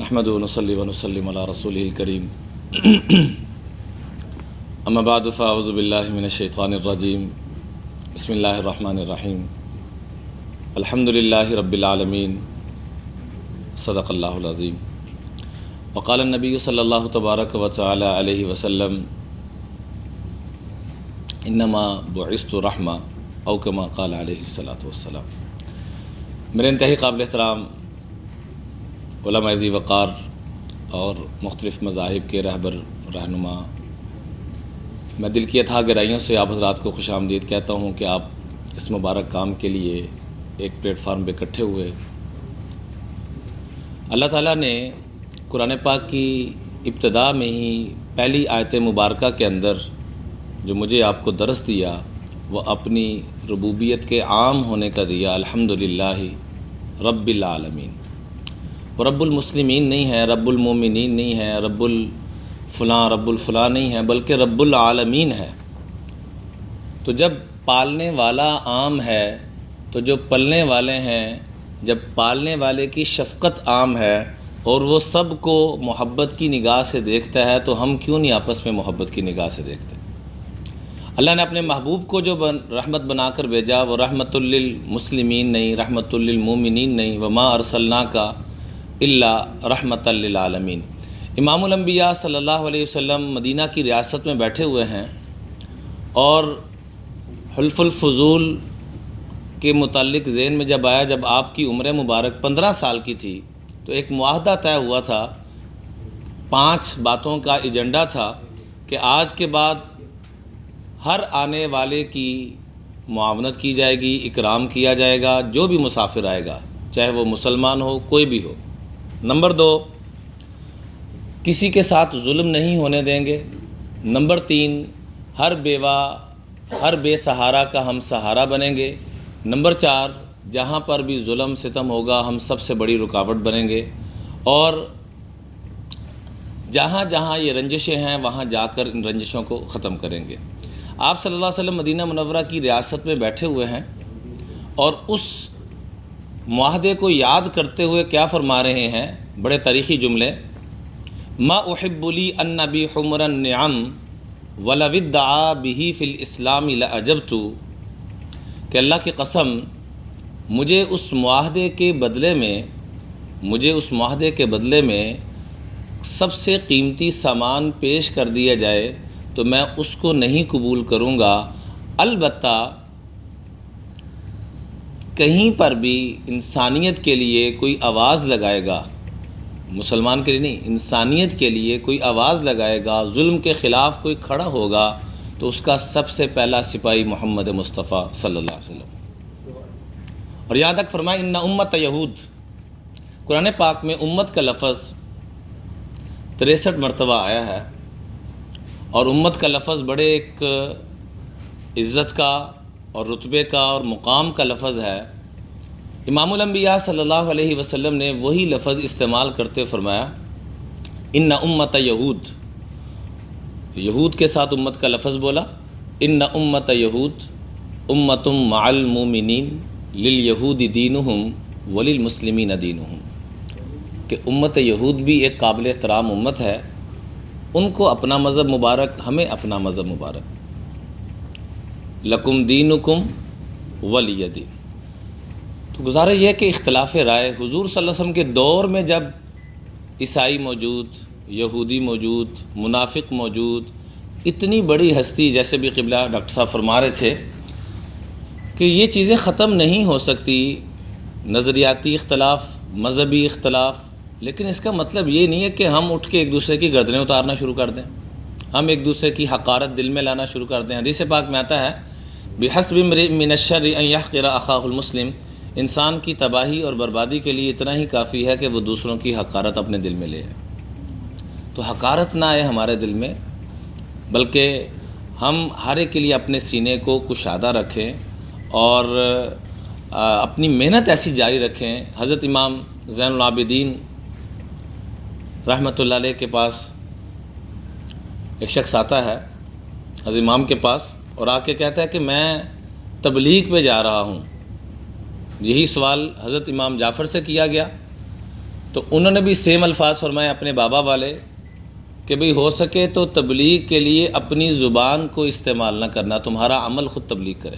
نحمدہ ونصلی ونسلم علی رسولہ الکریم اما بعد فاعوذ باللہ من الشیطان الرجیم بسم اللہ الرحمن الرحیم الحمد للہ رب العالمین صدق اللہ العظیم وقال النبی صلی اللہ تبارک و تعالی علیہ وسلم انما بعثت رحمہ او کما قال علیہ الصلاۃ والسلام۔ میرے انتہائی قابل احترام علماء ذی وقار اور مختلف مذاہب کے رہبر رہنما، میں دل کی اتھاہ گہرائیوں سے آپ حضرات کو خوش آمدید کہتا ہوں کہ آپ اس مبارک کام کے لیے ایک پلیٹ فارم پہ اکٹھے ہوئے۔ اللہ تعالیٰ نے قرآن پاک کی ابتدا میں ہی پہلی آیت مبارکہ کے اندر جو مجھے آپ کو درس دیا وہ اپنی ربوبیت کے عام ہونے کا دیا، الحمدللہ رب العالمین۔ وہ رب المسلمین نہیں ہے، رب المومنین نہیں ہے، رب الفلاں نہیں ہے، بلکہ رب العالمین ہے۔ تو جب پالنے والا عام ہے تو جو پلنے والے ہیں، جب پالنے والے کی شفقت عام ہے اور وہ سب کو محبت کی نگاہ سے دیکھتا ہے تو ہم کیوں نہیں آپس میں محبت کی نگاہ سے دیکھتے؟ اللہ نے اپنے محبوب کو جو رحمت بنا کر بھیجا وہ رحمت للمسلمین نہیں، رحمت للمومنین نہیں، وما ارسلناک الا رحمت للعالمین۔ امام الانبیاء صلی اللہ علیہ وسلم مدینہ کی ریاست میں بیٹھے ہوئے ہیں اور حلف الفضول کے متعلق ذہن میں جب آیا، جب آپ کی عمر مبارک 15 سال کی تھی تو ایک معاہدہ طے ہوا تھا، 5 باتوں کا ایجنڈا تھا کہ آج کے بعد ہر آنے والے کی معاونت کی جائے گی، اکرام کیا جائے گا، جو بھی مسافر آئے گا چاہے وہ مسلمان ہو کوئی بھی ہو۔ نمبر 2، کسی کے ساتھ ظلم نہیں ہونے دیں گے۔ نمبر 3، ہر بیوہ ہر بے سہارا کا ہم سہارا بنیں گے۔ نمبر 4، جہاں پر بھی ظلم ستم ہوگا ہم سب سے بڑی رکاوٹ بنیں گے، اور جہاں جہاں یہ رنجشیں ہیں وہاں جا کر ان رنجشوں کو ختم کریں گے۔ آپ صلی اللہ علیہ وسلم مدینہ منورہ کی ریاست میں بیٹھے ہوئے ہیں اور اس معاہدے کو یاد کرتے ہوئے کیا فرما رہے ہیں؟ بڑے تاریخی جملے، ما احب لی ان بی حمر النعم ولو ادعا بہ فی الاسلام لعجبت، کہ اللہ کی قسم مجھے اس معاہدے کے بدلے میں سب سے قیمتی سامان پیش کر دیا جائے تو میں اس کو نہیں قبول کروں گا، البتہ کہیں پر بھی انسانیت کے لیے کوئی آواز لگائے گا، مسلمان کے لیے نہیں، انسانیت کے لیے کوئی آواز لگائے گا، ظلم کے خلاف کوئی کھڑا ہوگا تو اس کا سب سے پہلا سپاہی محمد مصطفیٰ صلی اللہ علیہ وسلم۔ اور یہاں تک فرمایا ان امت یہود، قرآن پاک میں امت کا لفظ 63 مرتبہ آیا ہے، اور امت کا لفظ بڑے ایک عزت کا اور رتبے کا اور مقام کا لفظ ہے۔ امام الانبیاء صلی اللہ علیہ وسلم نے وہی لفظ استعمال کرتے فرمایا ان امت یہود، یہود کے ساتھ امت کا لفظ بولا، ان امت یہود امت مع المومنین للیہود دینہم وللمسلمین دینہم، کہ امت یہود بھی ایک قابل احترام امت ہے، ان کو اپنا مذہب مبارک، ہمیں اپنا مذہب مبارک، لکم دینکم ولی دین۔ تو گزارش یہ ہے کہ اختلاف رائے حضور صلی اللہ علیہ وسلم کے دور میں جب عیسائی موجود، یہودی موجود، منافق موجود، اتنی بڑی ہستی جیسے بھی قبلہ ڈاکٹر صاحب فرما رہے تھے کہ یہ چیزیں ختم نہیں ہو سکتی، نظریاتی اختلاف، مذہبی اختلاف، لیکن اس کا مطلب یہ نہیں ہے کہ ہم اٹھ کے ایک دوسرے کی گردنیں اتارنا شروع کر دیں، ہم ایک دوسرے کی حقارت دل میں لانا شروع کر دیں۔ حدیث پاک میں آتا ہے بحسب امرئ من الشر ان يحقر اخاه المسلم، انسان کی تباہی اور بربادی کے لیے اتنا ہی کافی ہے کہ وہ دوسروں کی حقارت اپنے دل میں لے آئے۔ تو حقارت نہ آئے ہمارے دل میں، بلکہ ہم ہر ایک کے لیے اپنے سینے کو کشادہ رکھیں اور اپنی محنت ایسی جاری رکھیں۔ حضرت امام زین العابدین رحمۃ اللہ علیہ کے پاس ایک شخص آتا ہے حضرت امام کے پاس اور آ کے کہتا ہے کہ میں تبلیغ پہ جا رہا ہوں۔ یہی سوال حضرت امام جعفر سے کیا گیا تو انہوں نے بھی سیم الفاظ فرمائے اپنے بابا والے کہ بھئی ہو سکے تو تبلیغ کے لیے اپنی زبان کو استعمال نہ کرنا، تمہارا عمل خود تبلیغ کرے،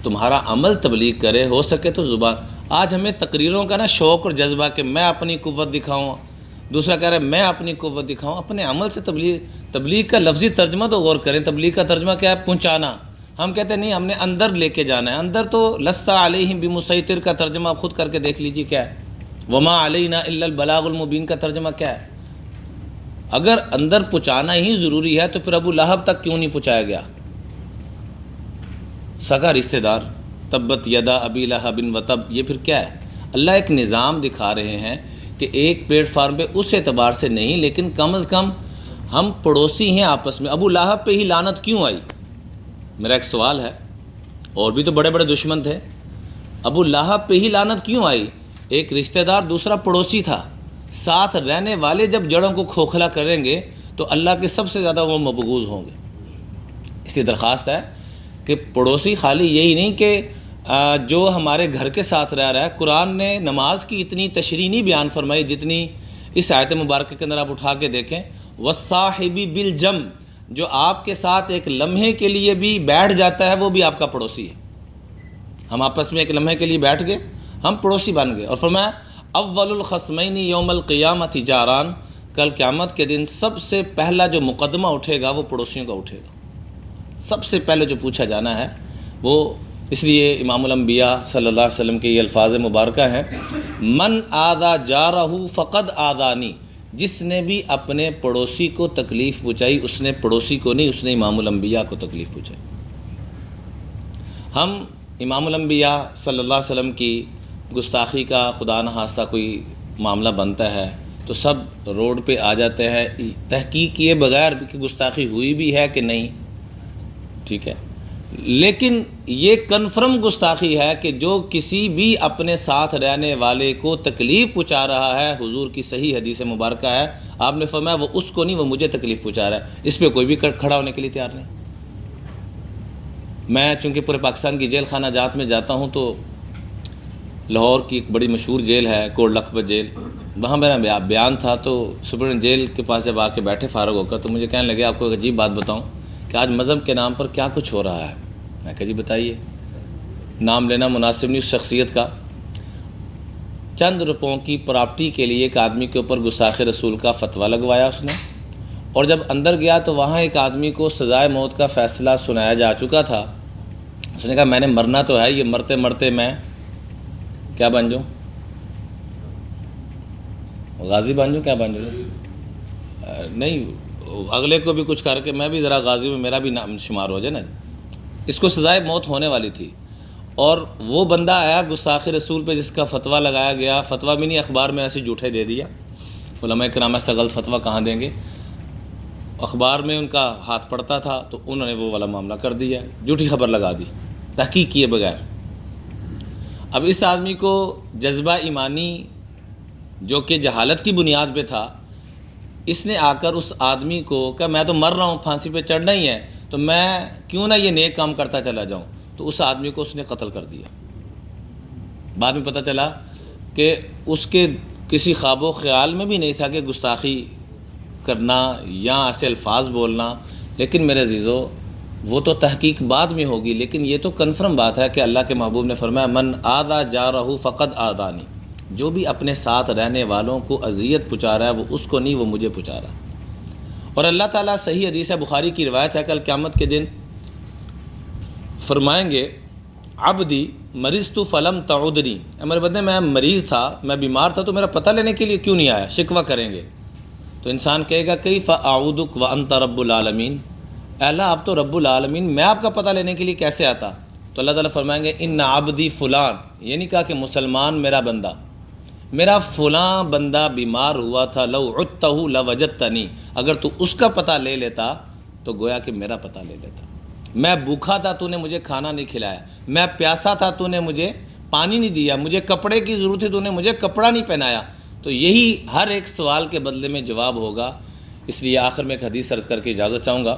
تمہارا عمل تبلیغ کرے، ہو سکے تو زبان۔ آج ہمیں تقریروں کا نا شوق اور جذبہ کہ میں اپنی قوت دکھاؤں، دوسرا کہہ رہا ہے میں اپنی قوت دکھاؤں، اپنے عمل سے تبلیغ کا لفظی ترجمہ تو غور کریں۔ تبلیغ کا ترجمہ کیا ہے؟ پہنچانا۔ ہم کہتے ہیں نہیں، ہم نے اندر لے کے جانا ہے۔ اندر تو لست علیہم بمسیطر کا ترجمہ آپ خود کر کے دیکھ لیجیے کیا ہے، وما علینا الا البلاغ المبین کا ترجمہ کیا ہے۔ اگر اندر پہنچانا ہی ضروری ہے تو پھر ابو لہب تک کیوں نہیں پہنچایا گیا؟ سگا رشتہ دار، تبت یدا ابی لہب وتب، یہ پھر کیا ہے؟ اللہ ایک نظام دکھا رہے ہیں کہ ایک پلیٹ فارم پہ اس اعتبار سے نہیں، لیکن کم از کم ہم پڑوسی ہیں آپس میں۔ ابو لہب پہ ہی لعنت کیوں آئی؟ میرا ایک سوال ہے، اور بھی تو بڑے بڑے دشمن تھے، ابو لہب پہ ہی لعنت کیوں آئی؟ ایک رشتہ دار، دوسرا پڑوسی تھا، ساتھ رہنے والے جب جڑوں کو کھوکھلا کریں گے تو اللہ کے سب سے زیادہ وہ مبغوض ہوں گے۔ اس لیے درخواست ہے کہ پڑوسی خالی یہی نہیں کہ جو ہمارے گھر کے ساتھ رہ رہا ہے۔ قرآن نے نماز کی اتنی تشریح نہیں بیان فرمائی جتنی اس آیت مبارکہ کے اندر آپ اٹھا کے دیکھیں، والصاحب بالجنب، جو آپ کے ساتھ ایک لمحے کے لیے بھی بیٹھ جاتا ہے وہ بھی آپ کا پڑوسی ہے۔ ہم آپس میں ایک لمحے کے لیے بیٹھ گئے، ہم پڑوسی بن گئے۔ اور فرمایا اول الخصمین یوم القیامت جاران، کل قیامت کے دن سب سے پہلا جو مقدمہ اٹھے گا وہ پڑوسیوں کا اٹھے گا۔ سب سے پہلے جو پوچھا جانا ہے وہ، اس لیے امام الانبیاء صلی اللہ علیہ وسلم کے یہ الفاظ مبارکہ ہیں، من آذا جارہ فقد آذانی، جس نے بھی اپنے پڑوسی کو تکلیف پہنچائی اس نے پڑوسی کو نہیں، اس نے امام الانبیاء کو تکلیف پہنچائی۔ ہم امام الانبیاء صلی اللہ علیہ وسلم کی گستاخی کا خدا نخواستہ کوئی معاملہ بنتا ہے تو سب روڈ پہ آ جاتے ہیں تحقیق کیے بغیر کہ گستاخی ہوئی بھی ہے کہ نہیں، ٹھیک ہے، لیکن یہ کنفرم گستاخی ہے کہ جو کسی بھی اپنے ساتھ رہنے والے کو تکلیف پہنچا رہا ہے، حضور کی صحیح حدیث مبارکہ ہے، آپ نے فرمایا وہ اس کو نہیں، وہ مجھے تکلیف پہنچا رہا ہے۔ اس پہ کوئی بھی کھڑا ہونے کے لیے تیار نہیں۔ میں چونکہ پورے پاکستان کی جیل خانہ جات میں جاتا ہوں تو لاہور کی ایک بڑی مشہور جیل ہے کوٹ لکھپت جیل، وہاں میرا بیان تھا تو سپرڈنٹ جیل کے پاس جب آ کے بیٹھے فارغ ہو کر تو مجھے کہنے لگے آپ کو ایک عجیب بات بتاؤں کہ آج مذہب کے نام پر کیا کچھ ہو رہا ہے۔ میں کہا جی بتائیے، نام لینا مناسب نہیں اس شخصیت کا۔ چند روپوں کی پراپرٹی کے لیے ایک آدمی کے اوپر گستاخ رسول کا فتویٰ لگوایا اس نے، اور جب اندر گیا تو وہاں ایک آدمی کو سزائے موت کا فیصلہ سنایا جا چکا تھا۔ اس نے کہا میں نے مرنا تو ہے، یہ مرتے مرتے میں کیا بن جاؤں، غازی بن جاؤں، کیا بن جاؤں، نہیں اگلے کو بھی کچھ کر کے میں بھی ذرا غازی میں میرا بھی نام شمار ہو جائے نا۔ اس کو سزائے موت ہونے والی تھی، اور وہ بندہ آیا گستاخ رسول پہ جس کا فتویٰ لگایا گیا، فتویٰ بھی نہیں اخبار میں ایسے جھوٹے دے دیا، علماء کرام ایسا غلط فتویٰ کہاں دیں گے، اخبار میں ان کا ہاتھ پڑتا تھا تو انہوں نے وہ والا معاملہ کر دیا، جھوٹی خبر لگا دی تحقیق کیے بغیر۔ اب اس آدمی کو جذبہ ایمانی جو کہ جہالت کی بنیاد پہ تھا، اس نے آ کر اس آدمی کو کہا میں تو مر رہا ہوں، پھانسی پہ چڑھنا ہی ہے، تو میں کیوں نہ یہ نیک کام کرتا چلا جاؤں، تو اس آدمی کو اس نے قتل کر دیا۔ بعد میں پتہ چلا کہ اس کے کسی خواب و خیال میں بھی نہیں تھا کہ گستاخی کرنا یا ایسے الفاظ بولنا، لیکن میرے عزیزو وہ تو تحقیق بعد میں ہوگی، لیکن یہ تو کنفرم بات ہے کہ اللہ کے محبوب نے فرمایا من آذا جارہ فقد آذانی، جو بھی اپنے ساتھ رہنے والوں کو اذیت پہنچا رہا ہے وہ اس کو نہیں، وہ مجھے پہنچا رہا ہے۔ اور اللہ تعالیٰ صحیح حدیث ہے، بخاری کی روایت ہے، کل قیامت کے دن فرمائیں گے عبدی مرضت فلم تعودنی، میرے بندے میں مریض تھا، میں بیمار تھا تو میرا پتہ لینے کے لیے کیوں نہیں آیا، شکوہ کریں گے تو انسان کہے گا کیف اعودک وانت رب العالمین، اے اللہ آپ تو رب العالمین، میں آپ کا پتہ لینے کے لیے کیسے آتا؟ تو اللہ تعالیٰ فرمائیں گے ان عبدی فلان، یہ نہیں کہا کہ مسلمان میرا بندہ، میرا فلاں بندہ بیمار ہوا تھا، لو عدتہ لوجدتنی، اگر تو اس کا پتہ لے لیتا تو گویا کہ میرا پتہ لے لیتا۔ میں بھوکا تھا تو نے مجھے کھانا نہیں کھلایا، میں پیاسا تھا تو نے مجھے پانی نہیں دیا، مجھے کپڑے کی ضرورت تھی تو نے مجھے کپڑا نہیں پہنایا، تو یہی ہر ایک سوال کے بدلے میں جواب ہوگا۔ اس لیے آخر میں ایک حدیث عرض کر کے اجازت چاہوں گا۔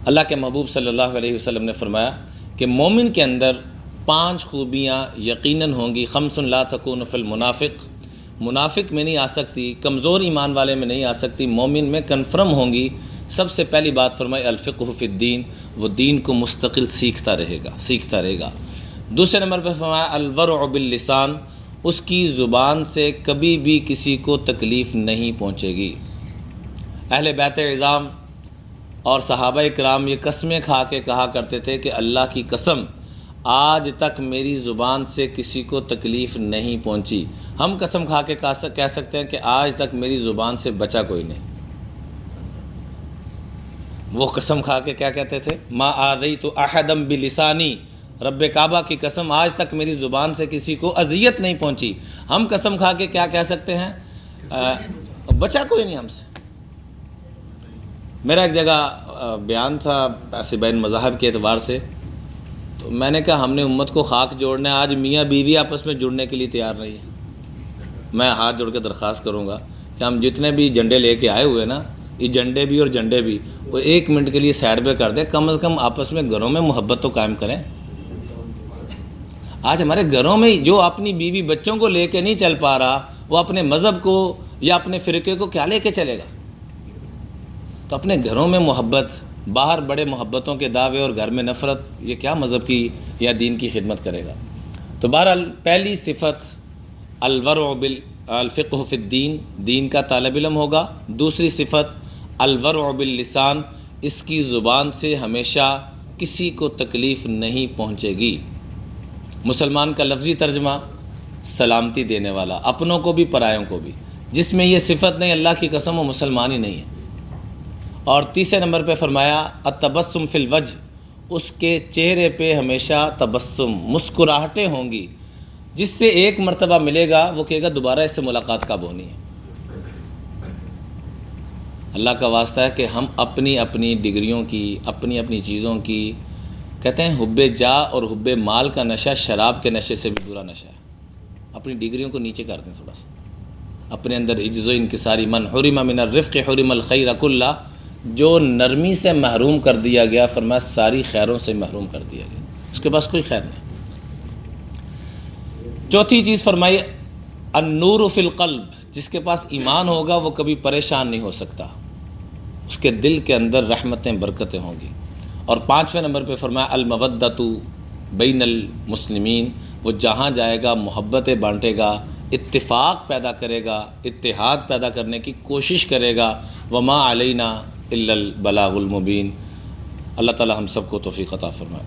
اللہ کے محبوب صلی اللہ علیہ وسلم نے فرمایا کہ مومن کے اندر 5 خوبیاں یقیناً ہوں گی، خمس لا تکون فی المنافق، منافق میں نہیں آ سکتی، کمزور ایمان والے میں نہیں آ سکتی، مومن میں کنفرم ہوں گی۔ سب سے پہلی بات فرمائی الفقہ فی الدین، وہ دین کو مستقل سیکھتا رہے گا۔ دوسرے نمبر پہ فرمایا الورع باللسان، اس کی زبان سے کبھی بھی کسی کو تکلیف نہیں پہنچے گی۔ اہل بیت اعظام اور صحابہ کرام یہ قسمیں کھا کے کہا کرتے تھے کہ اللہ کی قسم آج تک میری زبان سے کسی کو تکلیف نہیں پہنچی۔ ہم قسم کھا کے کہہ سکتے ہیں کہ آج تک میری زبان سے بچا کوئی نہیں۔ وہ قسم کھا کے کیا کہتے تھے؟ ما آذیت احدا بلسانی، رب کعبہ کی قسم آج تک میری زبان سے کسی کو اذیت نہیں پہنچی۔ ہم قسم کھا کے کیا کہہ سکتے ہیں؟ بچا کوئی نہیں ہم سے۔ میرا ایک جگہ بیان تھا ایسے بین مذاہب کے اعتبار سے، تو میں نے کہا ہم نے امت کو خاک جوڑنا ہے، آج میاں بیوی آپس میں جڑنے کے لیے تیار نہیں ہے۔ میں ہاتھ جوڑ کے درخواست کروں گا کہ ہم جتنے بھی جھنڈے لے کے آئے ہوئے نا، یہ جھنڈے بھی اور جھنڈے بھی، وہ 1 منٹ کے لیے سائڈ پہ کر دیں، کم از کم آپس میں گھروں میں محبت تو قائم کریں۔ آج ہمارے گھروں میں جو اپنی بیوی بچوں کو لے کے نہیں چل پا رہا، وہ اپنے مذہب کو یا اپنے فرقے کو کیا لے کے چلے گا؟ تو اپنے گھروں میں محبت، باہر بڑے محبتوں کے دعوے اور گھر میں نفرت، یہ کیا مذہب کی یا دین کی خدمت کرے گا؟ تو بہرحال پہلی صفت الورع الفقہ فی الدین، دین کا طالب علم ہوگا۔ دوسری صفت الورع باللسان، اس کی زبان سے ہمیشہ کسی کو تکلیف نہیں پہنچے گی۔ مسلمان کا لفظی ترجمہ سلامتی دینے والا، اپنوں کو بھی پرایوں کو بھی۔ جس میں یہ صفت نہیں، اللہ کی قسم وہ مسلمان ہی نہیں ہے۔ اور تیسرے نمبر پہ فرمایا التبسم فی الوجہ، اس کے چہرے پہ ہمیشہ تبسم، مسکراہٹیں ہوں گی۔ جس سے ایک مرتبہ ملے گا وہ کہے گا دوبارہ اس سے ملاقات کب ہونی ہے۔ اللہ کا واسطہ ہے کہ ہم اپنی اپنی ڈگریوں کی، اپنی اپنی چیزوں کی، کہتے ہیں حب جا اور حب مال کا نشہ شراب کے نشے سے بھی برا نشہ ہے۔ اپنی ڈگریوں کو نیچے کر دیں تھوڑا سا، اپنے اندر عجز و انکساری، من حرم من الرفق حرم الخیر کلہ، جو نرمی سے محروم کر دیا گیا، فرمایا ساری خیروں سے محروم کر دیا گیا، اس کے پاس کوئی خیر نہیں۔ چوتھی چیز فرمائی النور فی القلب، جس کے پاس ایمان ہوگا وہ کبھی پریشان نہیں ہو سکتا، اس کے دل کے اندر رحمتیں برکتیں ہوں گی۔ اور 5ویں نمبر پہ فرمایا المودۃ بین المسلمین، وہ جہاں جائے گا محبتیں بانٹے گا، اتفاق پیدا کرے گا، اتحاد پیدا کرنے کی کوشش کرے گا۔ وما علینا الا البلاغ المبین۔ اللہ تعالی ہم سب کو توفیق عطا فرمائے۔